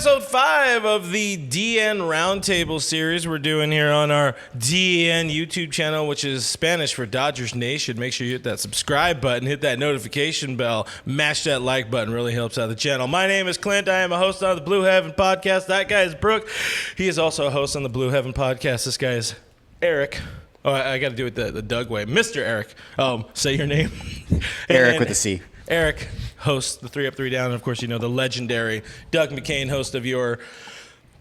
episode 5 of the DN Roundtable series we're doing here on our DN YouTube channel, which is Spanish for Dodgers Nation. Make sure you hit that subscribe button, hit that notification bell, mash that like button. Really helps out the channel. My name is Clint. I am a host on the Blue Heaven podcast. That guy is Brooke. He is also a host on the Blue Heaven podcast. This guy is Eric. Oh, I got to do it the Doug way. Mr. Eric. Say your name. Eric with a C. Eric hosts the 3 Up, 3 Down. And, of course, you know, the legendary Doug McCain, host of your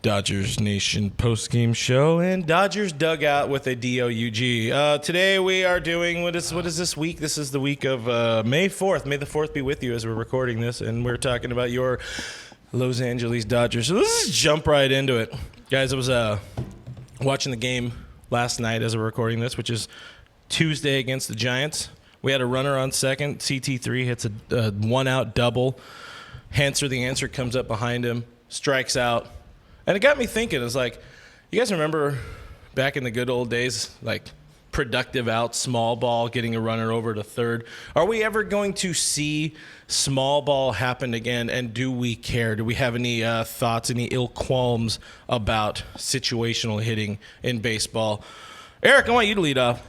Dodgers Nation post-game show and Dodgers Dugout with a D-O-U-G. Today we are doing, what is this week? This is the week of May 4th. May the 4th be with you as we're recording this. And we're talking about your Los Angeles Dodgers. So let's just jump right into it. Guys, I was watching the game last night as we're recording this, which is Tuesday against the Giants. We had a runner on second. CT3 hits a one-out double. Hanser, the answer, comes up behind him, strikes out. And it got me thinking. It's like, you guys remember back in the good old days, like productive out, small ball, getting a runner over to third? Are we ever going to see small ball happen again, and do we care? Do we have any thoughts, any ill qualms about situational hitting in baseball? Eric, I want you to lead off.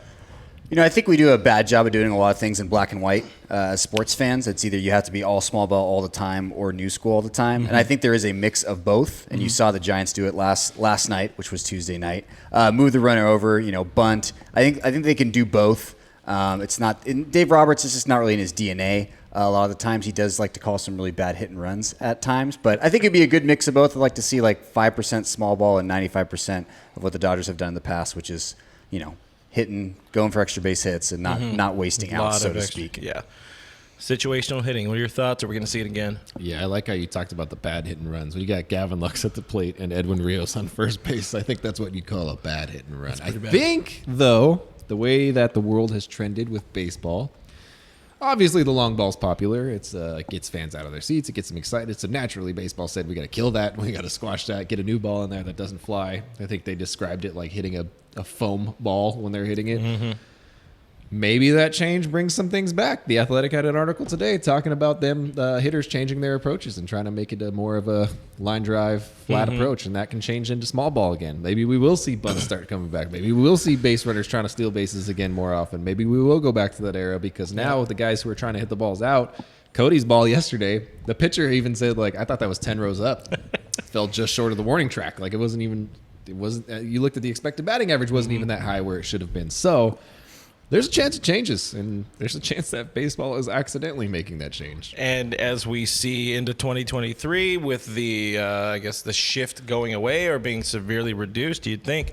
You know, I think we do a bad job of doing a lot of things in black and white as sports fans. It's either you have to be all small ball all the time or new school all the time. Mm-hmm. And I think there is a mix of both. And you saw the Giants do it last night, which was Tuesday night. Move the runner over, bunt. I think they can do both. It's not Dave Roberts is just not really in his DNA. A lot of the times he does like to call some really bad hit and runs at times. But I think it'd be a good mix of both. I'd like to see like 5% small ball and 95% of what the Dodgers have done in the past, which is, hitting, going for extra base hits, and not wasting outs, so to speak. Yeah. Situational hitting. What are your thoughts? Are we going to see it again? Yeah, I like how you talked about the bad hit and runs. When you got Gavin Lux at the plate and Edwin Rios on first base, I think that's what you call a bad hit and run. I think, though, the way that the world has trended with baseball, obviously the long ball's popular. It gets fans out of their seats. It gets them excited. So naturally, baseball said, we got to kill that. We got to squash that. Get a new ball in there that doesn't fly. I think they described it like hitting a foam ball when they're hitting it. Mm-hmm. Maybe that change brings some things back. The Athletic had an article today talking about them hitters changing their approaches and trying to make it more of a line drive, flat approach, and that can change into small ball again. Maybe we will see bunts start coming back. Maybe we will see base runners trying to steal bases again more often. Maybe we will go back to that era because now the guys who are trying to hit the balls out, Cody's ball yesterday, the pitcher even said, I thought that was 10 rows up. Fell just short of the warning track. It wasn't even... you looked at the expected batting average, wasn't even that high where it should have been. So there's a chance it changes, and there's a chance that baseball is accidentally making that change. And as we see into 2023 with the the shift going away or being severely reduced, you'd think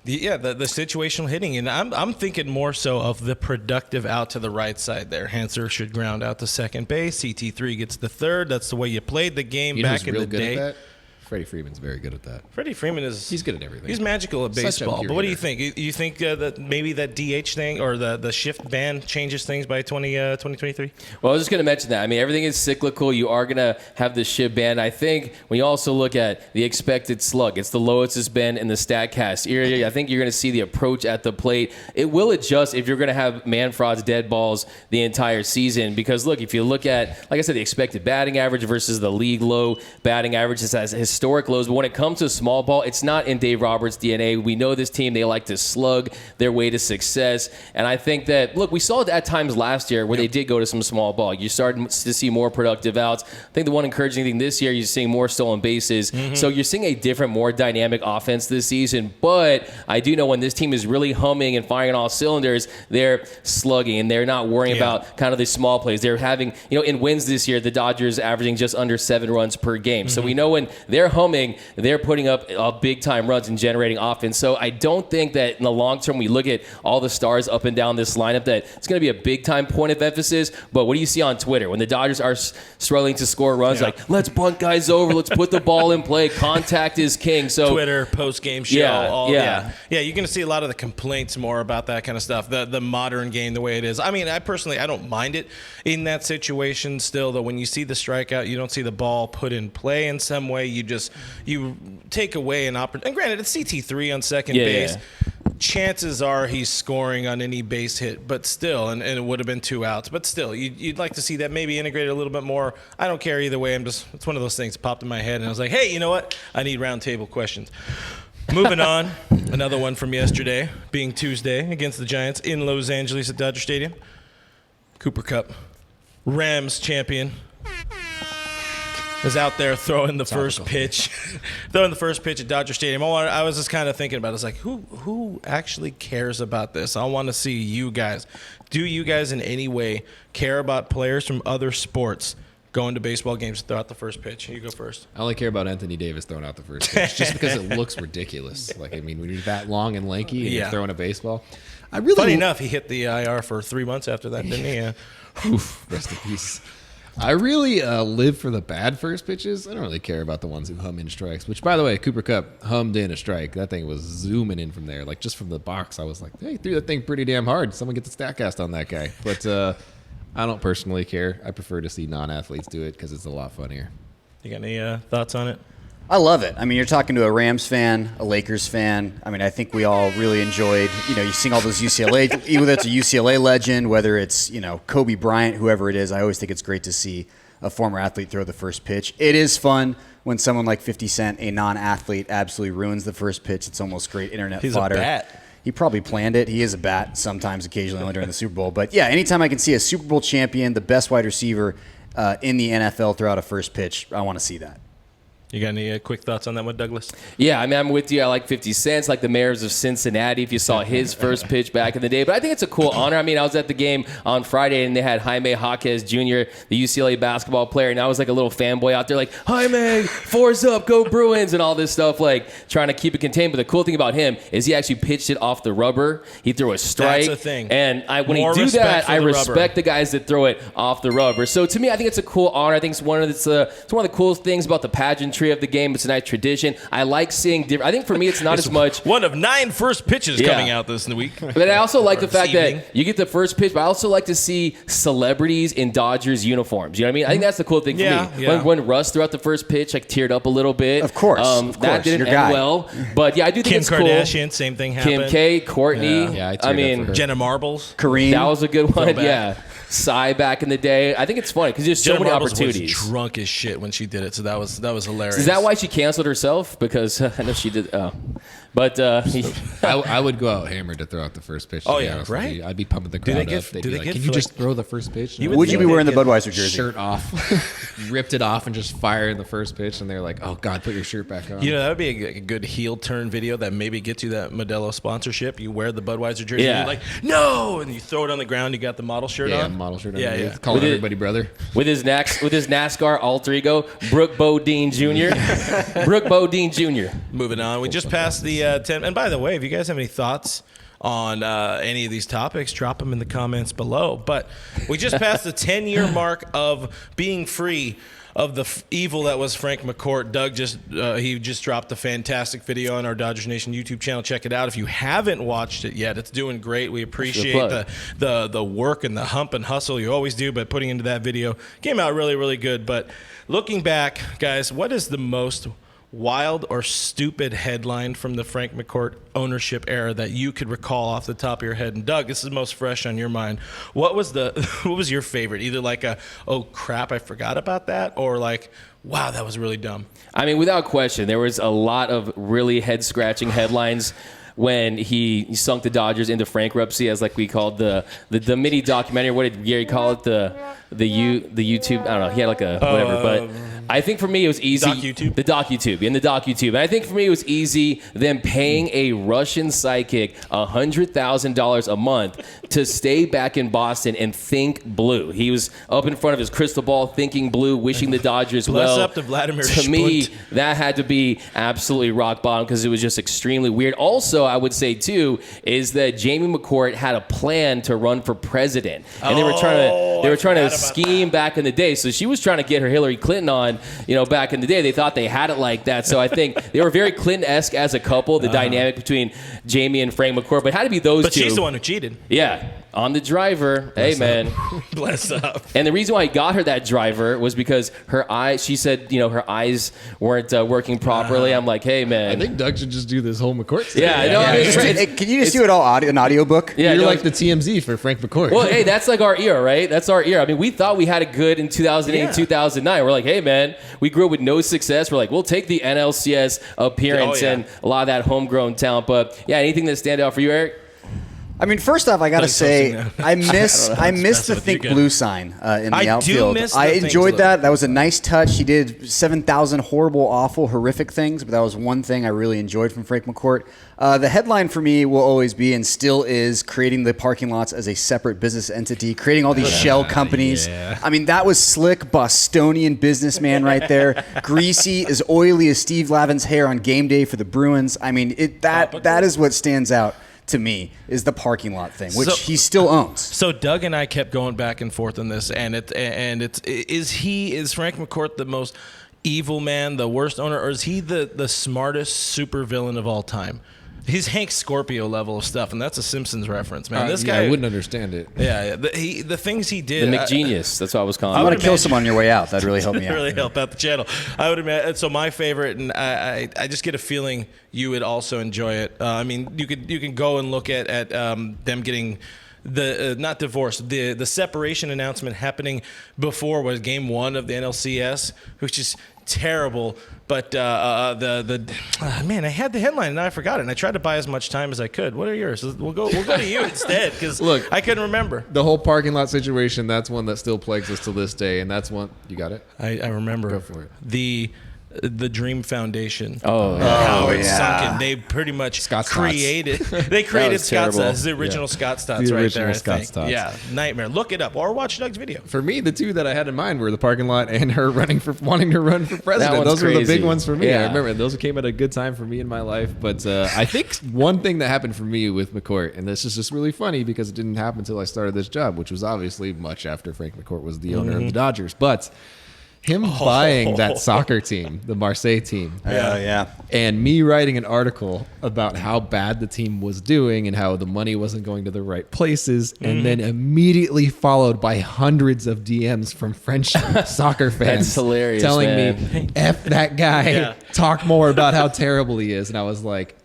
the situational hitting, and I'm thinking more so of the productive out to the right side there. Hanser should ground out to second base. CT3 gets the third. That's the way you played the game back in the day. Freddie Freeman's very good at that. Freddie Freeman he's good at everything. He's magical at baseball. But what do you think? You think that maybe that DH thing or the shift ban changes things by 2023? Well, I was just going to mention that. I mean, everything is cyclical. You are going to have the shift ban. I think when you also look at the expected slug, it's the lowest it's been in the StatCast area. I think you're going to see the approach at the plate. It will adjust if you're going to have Manfred's dead balls the entire season. Because, look, if you look at, like I said, the expected batting average versus the league low batting average, it has historic lows. But when it comes to small ball, it's not in Dave Roberts' DNA. We know this team, they like to slug their way to success. And I think that, look, we saw it at times last year where they did go to some small ball. You started to see more productive outs. I think the one encouraging thing this year, you're seeing more stolen bases. Mm-hmm. So you're seeing a different, more dynamic offense this season. But I do know when this team is really humming and firing on all cylinders, they're slugging and they're not worrying about kind of the small plays. They're having, in wins this year, the Dodgers averaging just under 7 runs per game. Mm-hmm. So we know when they're humming, they're putting up big-time runs and generating offense. So I don't think that in the long term, we look at all the stars up and down this lineup, that it's going to be a big-time point of emphasis. But what do you see on Twitter? When the Dodgers are struggling to score runs, like, let's bunt guys over, let's put the ball in play, contact is king. So Twitter, post-game show. Yeah, you're going to see a lot of the complaints more about that kind of stuff, the modern game, the way it is. I mean, I don't mind it in that situation still, though. When you see the strikeout, you don't see the ball put in play in some way. You take away an opportunity. And granted, it's CT3 on second base. chances are he's scoring on any base hit, but still, and it would have been 2 outs, but still, you'd like to see that maybe integrated a little bit more. I don't care either way. It's one of those things that popped in my head, and I was like, hey, you know what? I need round table questions. Moving on, another one from yesterday, being Tuesday against the Giants in Los Angeles at Dodger Stadium. Cooper Kupp, Rams champion, is out there throwing the first pitch at Dodger Stadium. I was just kind of thinking about it. I was like, who actually cares about this? I want to see you guys. Do you guys in any way care about players from other sports going to baseball games to throw out the first pitch? You go first. I only care about Anthony Davis throwing out the first pitch just because it looks ridiculous. Like, I mean, when you're that long and lanky and you're throwing a baseball. Funny enough, he hit the IR for 3 months after that, didn't he? Yeah. Oof, rest in peace. I really live for the bad first pitches. I don't really care about the ones who hum in strikes, which, by the way, Cooper Kupp hummed in a strike. That thing was zooming in from there. Like, just from the box, I was like, hey, he threw that thing pretty damn hard. Someone get the StatCast on that guy. But I don't personally care. I prefer to see non-athletes do it because it's a lot funnier. You got any thoughts on it? I love it. I mean, you're talking to a Rams fan, a Lakers fan. I mean, I think we all really enjoyed, you seeing all those UCLA, whether it's a UCLA legend, whether it's, Kobe Bryant, whoever it is. I always think it's great to see a former athlete throw the first pitch. It is fun when someone like 50 Cent, a non-athlete, absolutely ruins the first pitch. It's almost great internet fodder. He's a bat. He probably planned it. He is a bat sometimes, occasionally, only during the Super Bowl. But, yeah, anytime I can see a Super Bowl champion, the best wide receiver in the NFL throw out a first pitch, I want to see that. You got any quick thoughts on that one, Douglas? Yeah, I mean, I'm with you. I like 50 Cent, like the mayors of Cincinnati, if you saw his first pitch back in the day. But I think it's a cool honor. I mean, I was at the game on Friday, and they had Jaime Jaquez Jr., the UCLA basketball player, and I was like a little fanboy out there like, Jaime, fours up, go Bruins, and all this stuff, like trying to keep it contained. But the cool thing about him is he actually pitched it off the rubber. He threw a strike. That's a thing. And when he do that, I respect the guys that throw it off the rubber. So to me, I think it's a cool honor. I think it's one of the coolest things about the pageantry of the game. It's a nice tradition. I like seeing different. I think for me, it's not as much. One of 9 first pitches coming out this week. But I also like the fact that you get the first pitch, but I also like to see celebrities in Dodgers uniforms. You know what I mean? I think that's the cool thing for me. Yeah. When Russ threw out the first pitch, like teared up a little bit. Of course. That didn't end well. But yeah, I do think Kim it's Kardashian, cool. same thing happened. Kim K, Courtney. Yeah, I mean, Jenna Marbles. Kareem. that was a good one. Throwback. Yeah. Psy back in the day. I think it's funny because there's so Jenna many Marbles opportunities. was drunk as shit when she did it, so that was hilarious. Is that why she canceled herself? Because I know she did. But I would go out hammered to throw out the first pitch. Oh, yeah, right? With you. I'd be pumping the crowd up. They'd be like, can you just throw the first pitch? Would you be wearing the Budweiser jersey? Shirt off, ripped it off, and just fire in the first pitch, and they're like, "Oh God, put your shirt back on." That would be a good heel turn video that maybe gets you that Modelo sponsorship. You wear the Budweiser jersey, and you're like, no, and you throw it on the ground. You got the model shirt on. Model shirt on. Yeah. Calling everybody brother. with his NASCAR alter ego, Brooke Bodine Jr. Brooke Bodine Jr. Moving on, we just passed the 10. And by the way, if you guys have any thoughts on any of these topics, drop them in the comments below. But we just passed the 10-year mark of being free of the evil that was Frank McCourt. Doug just dropped a fantastic video on our Dodgers Nation YouTube channel. Check it out if you haven't watched it yet. It's doing great. We appreciate the work and the hump and hustle you always do by putting into that video. Came out really, really good. But looking back, guys, what is the most wild or stupid headline from the Frank McCourt ownership era that you could recall off the top of your head? And Doug, this is most fresh on your mind. What was your favorite? Either like oh crap, I forgot about that, or like, wow, that was really dumb. I mean, without question, there was a lot of really head-scratching headlines when he sunk the Dodgers into bankruptcy, as like we called the mini documentary. What did Gary call it? The YouTube. I don't know. He had like a whatever, but I think for me it was easy. The DocuTube. And I think for me it was easy them paying a Russian psychic $100,000 a month to stay back in Boston and think blue. He was up in front of his crystal ball thinking blue, wishing the Dodgers well. Bless up to Vladimir To me, Spunt. that had to be absolutely rock bottom because it was just extremely weird. Also, I would say too is that Jamie McCourt had a plan to run for president, and they were trying to scheme back in the day. So she was trying to get her Hillary Clinton on, back in the day. They thought they had it like that. So I think they were very Clinton-esque as a couple, the dynamic between Jamie and Frank McCourt. But it had to be those two. But she's the one who cheated. Yeah. on the driver. Hey, man. Bless up. And the reason why I got her that driver was because her eyes, she said, her eyes weren't working properly. I'm like, hey, man. I think Doug should just do this whole McCourt thing. Yeah, I know. I mean, Hey, can you just do it all an audiobook? Yeah, You're no, like the TMZ for Frank McCourt. well, hey, that's like our era, right? That's our era. I mean, we thought we had it good in 2008, Yeah. 2009. We're like, hey, man, we grew up with no success. We're like, we'll take the NLCS appearance Oh, yeah. and a lot of that homegrown talent. But, yeah, anything that stand out for you, Eric? I mean, first off, I gotta Doug's say, hosting I miss messing the with Think you, good. Blue sign in the I do outfield. miss the I Think enjoyed Blue. that. That was a nice touch. He did 7,000 horrible, awful, horrific things, but that was one thing I really enjoyed from Frank McCourt. The headline for me will always be, and still is, creating the parking lots as a separate business entity, creating all these shell companies. yeah. I mean, that was slick Bostonian businessman right there. Greasy, as oily as Steve Lavin's hair on game day for the Bruins. I mean, that is what stands out to me, is the parking lot thing, which So- he still owns. So Doug and I kept going back and forth on this, and is Frank McCourt the most evil man, the worst owner, or is he the smartest super villain of all time? He's Hank Scorpio level of stuff, and that's a Simpsons reference, man. This guy, I wouldn't understand it. yeah, the things he The did, McGenius. That's what I was calling I'm it. going would to kill imagine- someone on your way out. That'd really help me out. really help out the channel. I would imagine. So my favorite, and I just get a feeling you would also enjoy it. I mean, you can go and look at them getting the not divorce, the separation announcement happening before was game 1 of the NLCS, which is terrible. But man, I had the headline and now I forgot it. And I tried to buy as much time as I could. What are yours? We'll go to you instead, because Look, I couldn't remember. The whole parking lot situation, that's one that still plagues us to this day, and that's one, you got it? I remember. Go for it. The Dream Foundation. Oh, How it's yeah. sunken. They pretty much Scott's created. They created was Scott's terrible. Tots, the original Scott's Tots The right original there. I Scott's think. Tots. Yeah, nightmare. Look it up or watch Doug's video. For me, the two that I had in mind were the parking lot and her wanting to run for president. one's Those were the crazy. big ones for me. Yeah. I remember those came at a good time for me in my life. But I think one thing that happened for me with McCourt, and this is just really funny because it didn't happen until I started this job, which was obviously much after Frank McCourt was the owner of the Dodgers. But him buying that soccer team, the Marseille team, Yeah. and me writing an article about how bad the team was doing and how the money wasn't going to the right places, and then immediately followed by hundreds of DMs from French soccer fans. That's hilarious, telling man. me, F that guy, Yeah. talk more about how terrible he is. And I was like,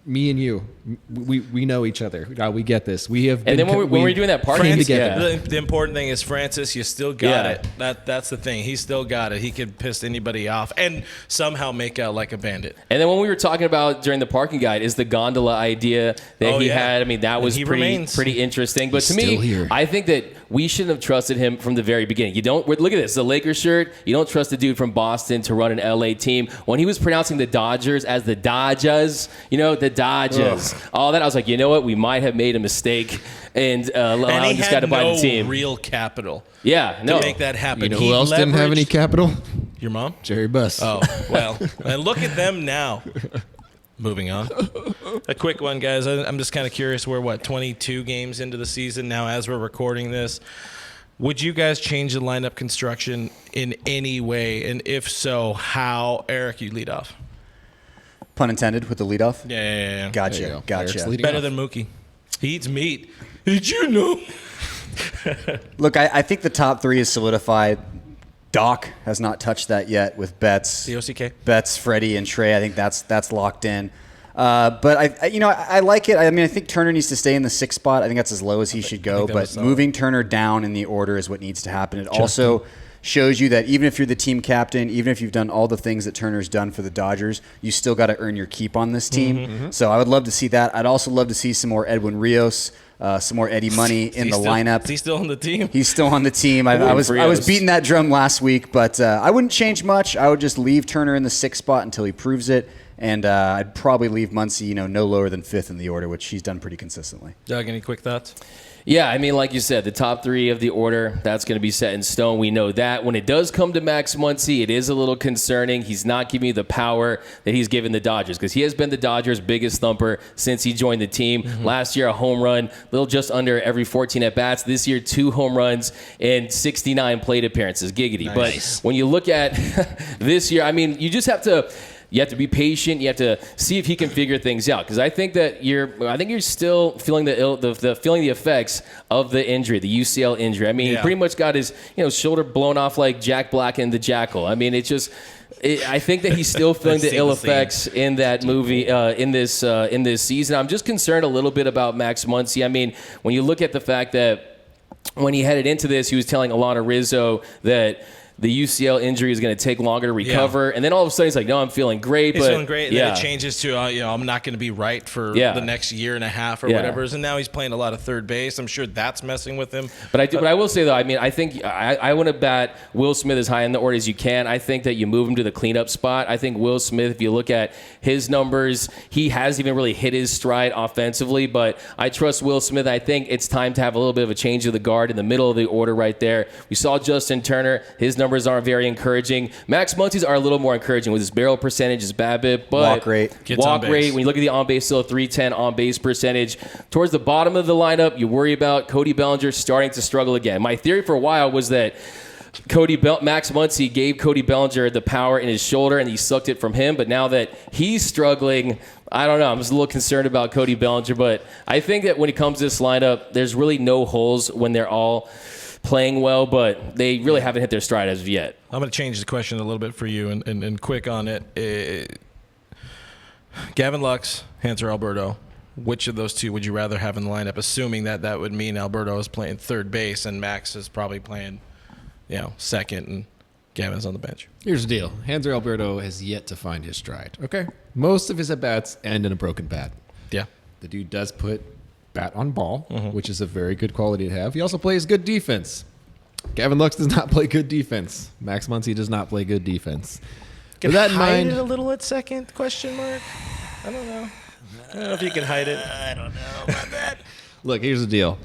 me and you, we know each other. We get this. We have been And then when we were doing that party came Francis, together. the important thing is, Francis, you still got Yeah. it. That's the thing. He still got it. He could piss anybody off and somehow make out like a bandit. And then when we were talking about during the parking guide is the gondola idea that Oh, he yeah. had. I mean, that And was he pretty remains. interesting. But to He's me, still here. I think that we shouldn't have trusted him from the very beginning. You don't look at this, the Lakers shirt. You don't trust a dude from Boston to run an LA team. When he was pronouncing the Dodgers as the Dodgers, the Dodgers, all that, I was like, you know what? We might have made a mistake and And allowed he this guy had to buy no the team. real capital Yeah, to no. make that happen. You know He who else didn't have any leveraged- capital? Your mom? Jerry Buss. Oh, well. And look at them now. Moving on. A quick one, guys. I'm just kind of curious. We're, 22 games into the season now as we're recording this. Would you guys change the lineup construction in any way? And if so, how? Eric, you lead off. Pun intended with the leadoff. Yeah. There you Gotcha. go. Eric's Gotcha. leading Better off. than Mookie. He eats meat. Did you know? Look, I think the top 3 is solidified. Doc has not touched that yet with Betts. COCK. Betts, Freddie, and Trey. I think that's locked in. But I like it. I mean, I think Turner needs to stay in the 6th spot. I think that's as low as he should go. that was But solid. moving Turner down in the order is what needs to happen. It also shows you that even if you're the team captain, even if you've done all the things that Turner's done for the Dodgers, you still got to earn your keep on this team. So I would love to see that. I'd also love to see some more Edwin Rios, some more Eddie Money in the lineup. Is he still on the team? He's still on the team. I was Rios. beating that drum last week, but I wouldn't change much. I would just leave Turner in the 6th spot until he proves it, and I'd probably leave Muncy, no lower than 5th in the order, which he's done pretty consistently. Doug, any quick thoughts? Yeah, I mean, like you said, the top 3 of the order, that's going to be set in stone. We know that. When it does come to Max Muncy, it is a little concerning. He's not giving you the power that he's given the Dodgers because he has been the Dodgers' biggest thumper since he joined the team. Last year, a home run, little just under every 14 at-bats. This year, 2 home runs and 69 plate appearances. Giggity. Nice. But when you look at this year, I mean, you just have to You have to be patient. You have to see if he can figure things out. Because I think you're still feeling the effects of the injury, the UCL injury. I mean, he pretty much got his shoulder blown off like Jack Black in The Jackal. I mean, I think that he's still feeling the ill effects in that movie, in this season. I'm just concerned a little bit about Max Muncy. I mean, when you look at the fact that when he headed into this, he was telling Alana Rizzo that the UCL injury is going to take longer to recover. And then all of a sudden he's like, no, I'm feeling great. He's feeling great. And then it changes to, I'm not going to be right for the next year and a half or whatever. And now he's playing a lot of third base. I'm sure that's messing with him. But I will say, though, I mean, I think I want to bat Will Smith as high in the order as you can. I think that you move him to the cleanup spot. I think Will Smith, if you look at his numbers, he hasn't even really hit his stride offensively. But I trust Will Smith. I think it's time to have a little bit of a change of the guard in the middle of the order right there. We saw Justin Turner. His numbers aren't very encouraging. Max Muncy's are a little more encouraging with his barrel percentage, his BABIP, but walk rate. When you look at the on-base, still a 310 on-base percentage. Towards the bottom of the lineup, you worry about Cody Bellinger starting to struggle again. My theory for a while was that Max Muncy gave Cody Bellinger the power in his shoulder and he sucked it from him, but now that he's struggling, I don't know. I'm just a little concerned about Cody Bellinger, but I think that when it comes to this lineup, there's really no holes when they're all playing well, but they really haven't hit their stride as of yet. I'm going to change the question a little bit for you and quick on it. Gavin Lux, Hanser Alberto, which of those two would you rather have in the lineup, assuming that would mean Alberto is playing third base and Max is probably playing second and Gavin's on the bench? Here's the deal. Hanser Alberto has yet to find his stride, okay? Most of his at-bats end in a broken bat. Yeah. The dude does put bat on ball, which is a very good quality to have. He also plays good defense. Gavin Lux does not play good defense. Max Muncy does not play good defense. With that in mind, it a little at second? Question mark. I don't know. I don't know if you can hide it. I don't know about that. Look, here's the deal.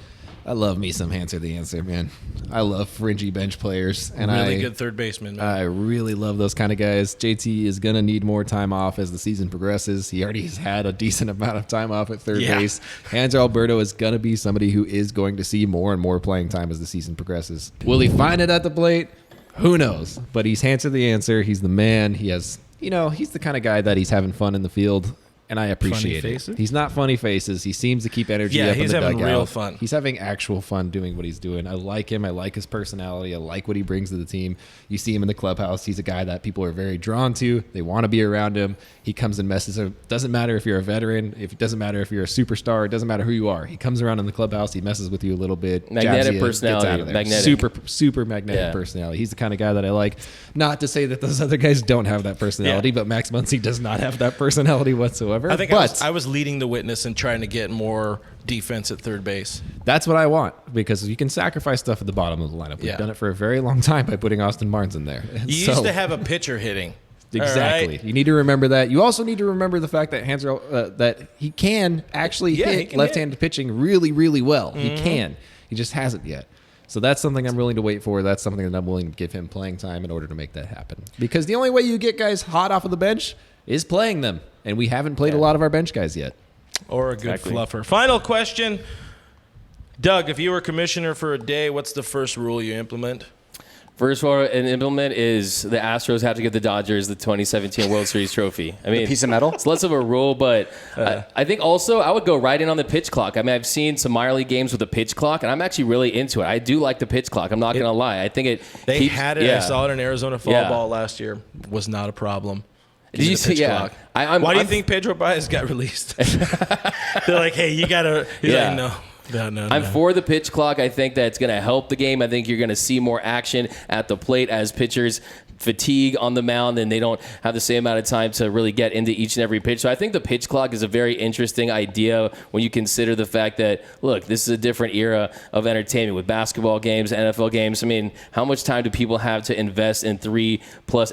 I love me some Hanser the Answer, man. I love fringy bench players. And really good third baseman, man. I really love those kind of guys. JT is going to need more time off as the season progresses. He already has had a decent amount of time off at third base. Hanser Alberto is going to be somebody who is going to see more and more playing time as the season progresses. Will he find it at the plate? Who knows? But he's Hanser the Answer. He's the man. He has, he's the kind of guy that he's having fun in the field. And I appreciate it. He's not funny faces. He seems to keep energy up in the dugout. He's having real fun. He's having actual fun doing what he's doing. I like him. I like his personality. I like what he brings to the team. You see him in the clubhouse. He's a guy that people are very drawn to. They want to be around him. He comes and messes. It doesn't matter if you're a veteran. It doesn't matter if you're a superstar. It doesn't matter who you are. He comes around in the clubhouse. He messes with you a little bit. Magnetic personality. Out of there. Super magnetic personality. He's the kind of guy that I like. Not to say that those other guys don't have that personality, but Max Muncy does not have that personality whatsoever. I think I was leading the witness and trying to get more defense at third base. That's what I want, because you can sacrifice stuff at the bottom of the lineup. We've done it for a very long time by putting Austin Barnes in there. You used to have a pitcher hitting. Exactly. Right. You need to remember that. You also need to remember the fact that that he can actually hit left-handed pitching really, really well. Mm-hmm. He can. He just hasn't yet. So that's something I'm willing to wait for. That's something that I'm willing to give him playing time in order to make that happen. Because the only way you get guys hot off of the bench is playing them. And we haven't played a lot of our bench guys yet. Or a good fluffer. Final question. Doug, if you were commissioner for a day, what's the first rule you implement? First rule and implement is the Astros have to give the Dodgers the 2017 World Series trophy. I mean, a piece of metal? It's less of a rule, but I think also I would go right in on the pitch clock. I mean, I've seen some minor league games with a pitch clock, and I'm actually really into it. I do like the pitch clock. I'm not going to lie. I think They had it. I saw it in Arizona fall ball last year. Was not a problem. Did you see? Yeah. Why do you think Pedro Baez got released? They're like, hey, you got to. He's like, no. No. I'm for the pitch clock. I think that's going to help the game. I think you're going to see more action at the plate as pitchers fatigue on the mound and they don't have the same amount of time to really get into each and every pitch. So I think the pitch clock is a very interesting idea when you consider the fact that, look, this is a different era of entertainment with basketball games, NFL games. I mean, how much time do people have to invest in 3+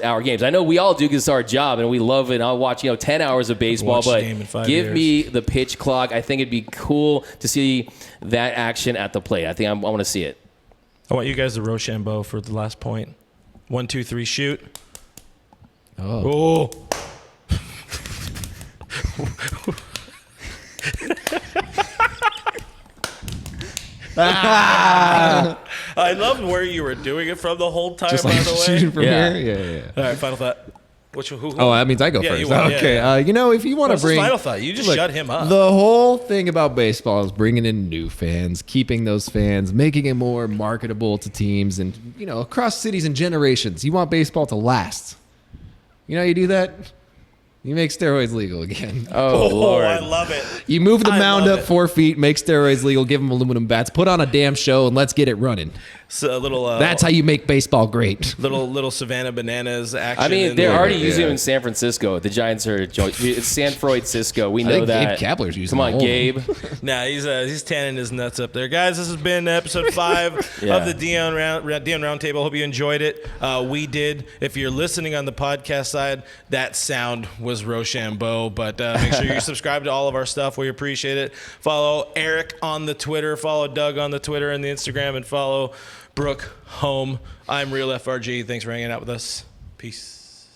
hour games? I know we all do because it's our job and we love it. I'll watch 10 hours of baseball, but give me the pitch clock. I think it'd be cool to see that action at the plate. I think I want to see it. I want you guys to Rochambeau for the last point. 1, 2, 3, shoot. Oh. I loved where you were doing it from the whole time, just by like the way. Shooting from here? Yeah. All right, final thought. Who? Oh, that means I go Yeah, first. you want- yeah, Okay. yeah. If you want to What's his bring final thought? You just shut him up. The whole thing about baseball is bringing in new fans, keeping those fans, making it more marketable to teams, and across cities and generations. You want baseball to last. You know how you do that? You make steroids legal again. Oh, Lord. I love it. You move the I mound love up it. 4 feet, make steroids legal, give them aluminum bats, put on a damn show, and let's get it running. So a little. That's how you make baseball great. Little Savannah Bananas action. I mean, in they're there. already using him in San Francisco. The Giants are. It's San Francisco. We know think that. Gabe Kapler's using Come on, all of Gabe. Nah, he's tanning his nuts up there, guys. This has been episode 5 Yeah. of the Dion Roundtable. Hope you enjoyed it. We did. If you're listening on the podcast side, that sound was Rochambeau. But make sure you subscribe to all of our stuff. We appreciate it. Follow Eric on the Twitter. Follow Doug on the Twitter and the Instagram, and follow Brooke home. I'm Real FRG. Thanks for hanging out with us. Peace.